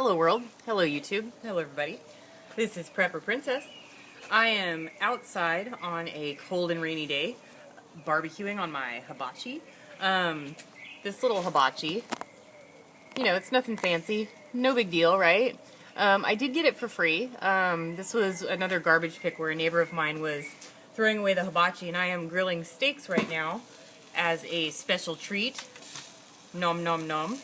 Hello world, hello YouTube, hello everybody. This is Prepper Princess. I am outside on a cold and rainy day, barbecuing on my hibachi. This little hibachi, it's nothing fancy, no big deal, right? I did get it for free. This was another garbage pick where a neighbor of mine was throwing away the hibachi, and I am grilling steaks right now as a special treat. Nom nom nom.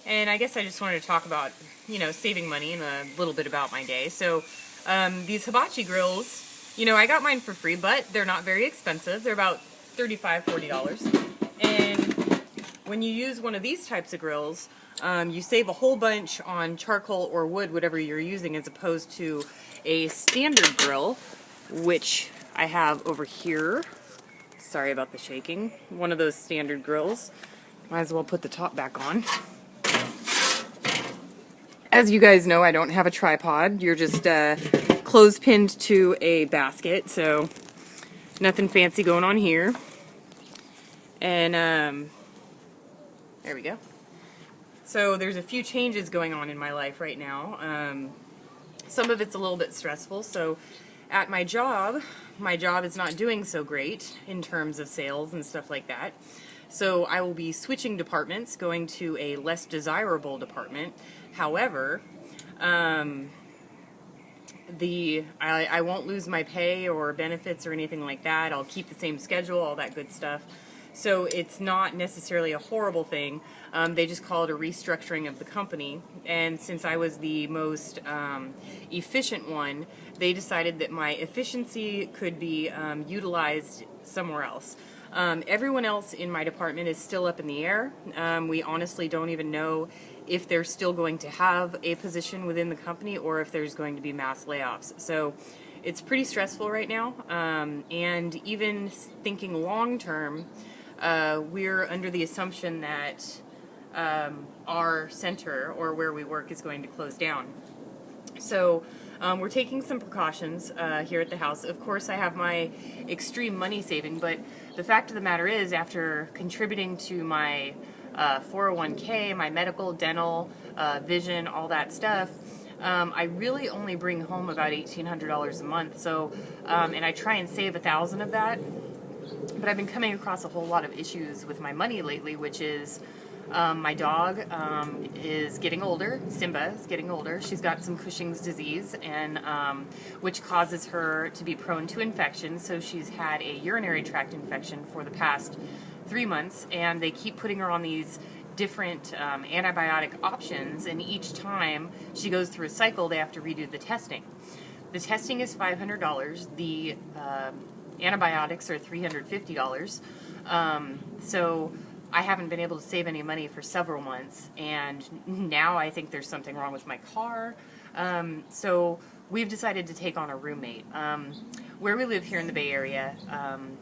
And I guess I just wanted to talk about, saving money and a little bit about my day. So, these hibachi grills, I got mine for free, but they're not very expensive. They're about $35, $40. And when you use one of these types of grills, you save a whole bunch on charcoal or wood, whatever you're using, as opposed to a standard grill, which I have over here. Sorry about the shaking. One of those standard grills. Might as well put the top back on. As you guys know, I don't have a tripod. You're just clothespined to a basket, so nothing fancy going on here. And there we go. So there's a few changes going on in my life right now. Some of it's a little bit stressful. So at my job is not doing so great in terms of sales and stuff like that. So I will be switching departments, going to a less desirable department. However, I won't lose my pay or benefits or anything like that. I'll keep the same schedule, all that good stuff. So it's not necessarily a horrible thing. They just call it a restructuring of the company. And since I was the most efficient one, they decided that my efficiency could be utilized somewhere else. Everyone else in my department is still up in the air. We honestly don't even know if they're still going to have a position within the company or if there's going to be mass layoffs. So it's pretty stressful right now. And even thinking long term, we're under the assumption that our center or where we work is going to close down. So we're taking some precautions here at the house. Of course, I have my extreme money saving, but the fact of the matter is, after contributing to my 401k, my medical, dental, vision, all that stuff, I really only bring home about $1,800 a month. So, and I try and save $1,000 of that. But I've been coming across a whole lot of issues with my money lately, which is my dog is getting older. Simba is getting older. She's got some Cushing's disease, and which causes her to be prone to infection. So she's had a urinary tract infection for the past 3 months, and they keep putting her on these different antibiotic options, and each time she goes through a cycle, they have to redo the testing. The testing is $500. The antibiotics are $350. So I haven't been able to save any money for several months, and now I think there's something wrong with my car. So we've decided to take on a roommate. Where we live here in the Bay Area,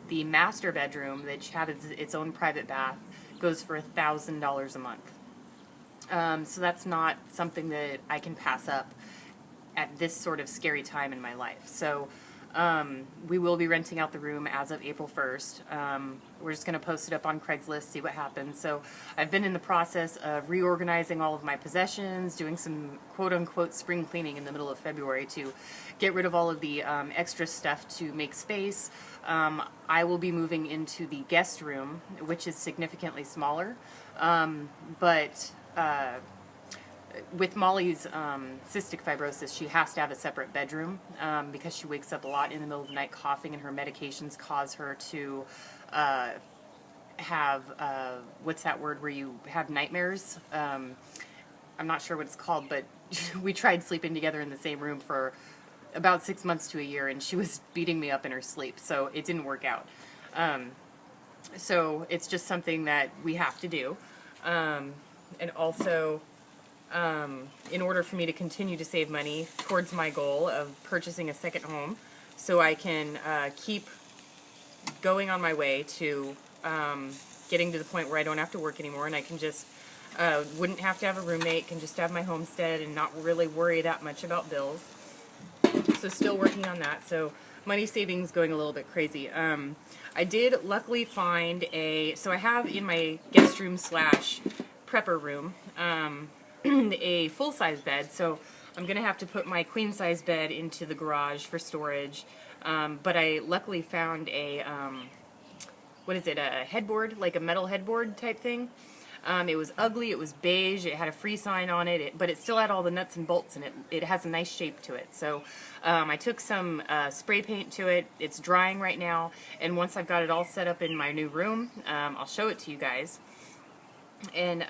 the master bedroom, which has its own private bath, goes for $1,000 a month. So that's not something that I can pass up at this sort of scary time in my life. So we will be renting out the room as of April 1st. We're just going to post it up on Craigslist, see what happens. So I've been in the process of reorganizing all of my possessions, doing some quote-unquote spring cleaning in the middle of February to get rid of all of the extra stuff to make space. I will be moving into the guest room, which is significantly smaller, but with Molly's cystic fibrosis, she has to have a separate bedroom because she wakes up a lot in the middle of the night coughing, and her medications cause her to have, what's that word where you have nightmares? I'm not sure what it's called, but we tried sleeping together in the same room for about 6 months to a year, and she was beating me up in her sleep, so it didn't work out. So it's just something that we have to do. And also, in order for me to continue to save money towards my goal of purchasing a second home, so I can keep going on my way to getting to the point where I don't have to work anymore, and I can just wouldn't have to have a roommate, can just have my homestead and not really worry that much about bills. So still working on that. So money savings going a little bit crazy. I did luckily find so I have in my guest room slash prepper room, a full-size bed, so I'm going to have to put my queen-size bed into the garage for storage, but I luckily found a, what is it, a headboard, like a metal headboard type thing. It was ugly, it was beige, it had a free sign on it, but it still had all the nuts and bolts in it. It has a nice shape to it. So I took some spray paint to it. It's drying right now, and once I've got it all set up in my new room, I'll show it to you guys. And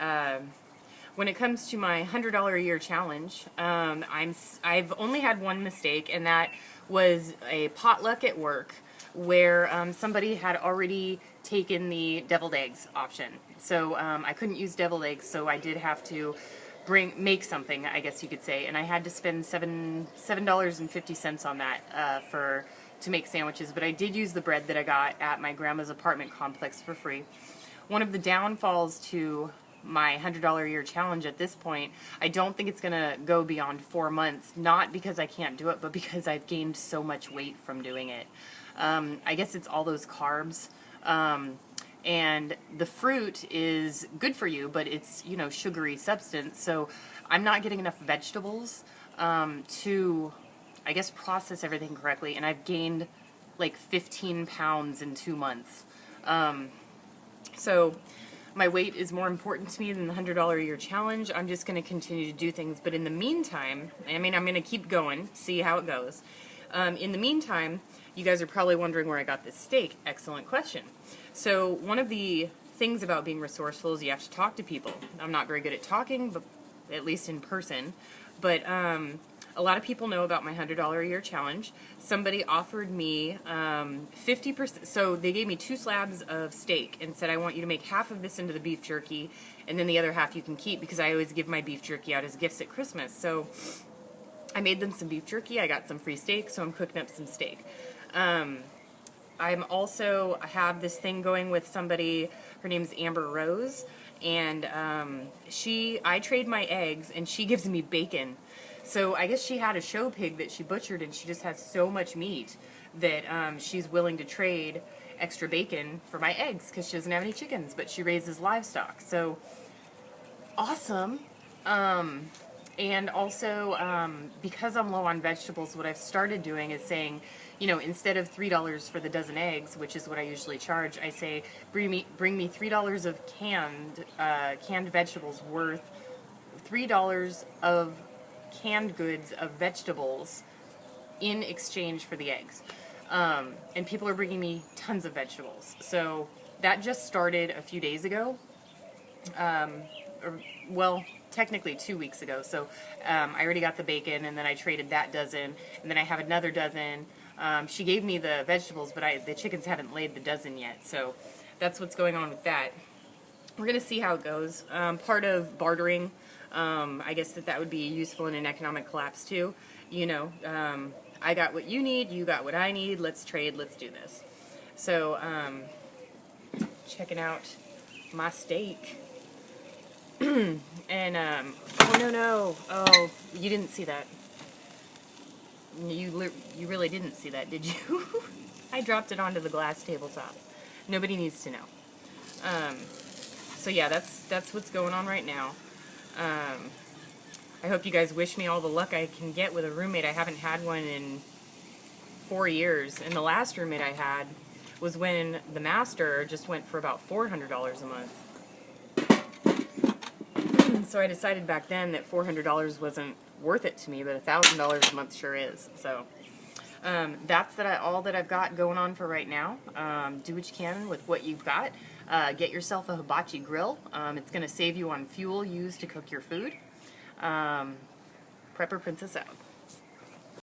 when it comes to my $100 a year challenge, I've only had one mistake, and that was a potluck at work where somebody had already taken the deviled eggs option. So I couldn't use deviled eggs, so I did have to make something, I guess you could say, and I had to spend $7.50 on that to make sandwiches. But I did use the bread that I got at my grandma's apartment complex for free. One of the downfalls to my $100 a year challenge at this point, I don't think it's going to go beyond 4 months, not because I can't do it, but because I've gained so much weight from doing it. I guess it's all those carbs. And the fruit is good for you, but it's, you know, sugary substance. So I'm not getting enough vegetables to, I guess, process everything correctly. And I've gained like 15 pounds in 2 months. So my weight is more important to me than the $100 a year challenge. I'm just going to continue to do things. But in the meantime, I mean, I'm going to keep going, see how it goes. In the meantime, you guys are probably wondering where I got this steak. Excellent question. So one of the things about being resourceful is you have to talk to people. I'm not very good at talking, but at least in person. But a lot of people know about my $100 a year challenge. Somebody offered me 50%. So they gave me 2 slabs of steak and said, I want you to make half of this into the beef jerky, and then the other half you can keep, because I always give my beef jerky out as gifts at Christmas. So I made them some beef jerky. I got some free steak, so I'm cooking up some steak. I have this thing going with somebody. Her name's Amber Rose, and I trade my eggs, and she gives me bacon. So I guess she had a show pig that she butchered, and she just has so much meat that she's willing to trade extra bacon for my eggs because she doesn't have any chickens, but she raises livestock. So awesome. And also, because I'm low on vegetables, what I've started doing is saying, you know, instead of $3 for the dozen eggs, which is what I usually charge, I say, bring me $3 of canned vegetables worth $3 of canned goods of vegetables in exchange for the eggs. And people are bringing me tons of vegetables. So that just started a few days ago. Well, technically 2 weeks ago. So I already got the bacon, and then I traded that dozen, and then I have another dozen. She gave me the vegetables, but the chickens haven't laid the dozen yet. So that's what's going on with that. We're going to see how it goes. Part of bartering, I guess that would be useful in an economic collapse too. You know, I got what you need, you got what I need, let's trade, let's do this. So, checking out my steak. And, oh no, oh, you didn't see that. You really didn't see that, did you? I dropped it onto the glass tabletop. Nobody needs to know. So yeah, that's what's going on right now. I hope you guys wish me all the luck I can get with a roommate. I haven't had one in 4 years, and the last roommate I had was when the master just went for about $400 a month. So I decided back then that $400 wasn't worth it to me, but $1,000 a month sure is. So that's all that I've got going on for right now. Do what you can with what you've got. Get yourself a Habachi grill. It's going to save you on fuel used to cook your food. Prepper Princess out.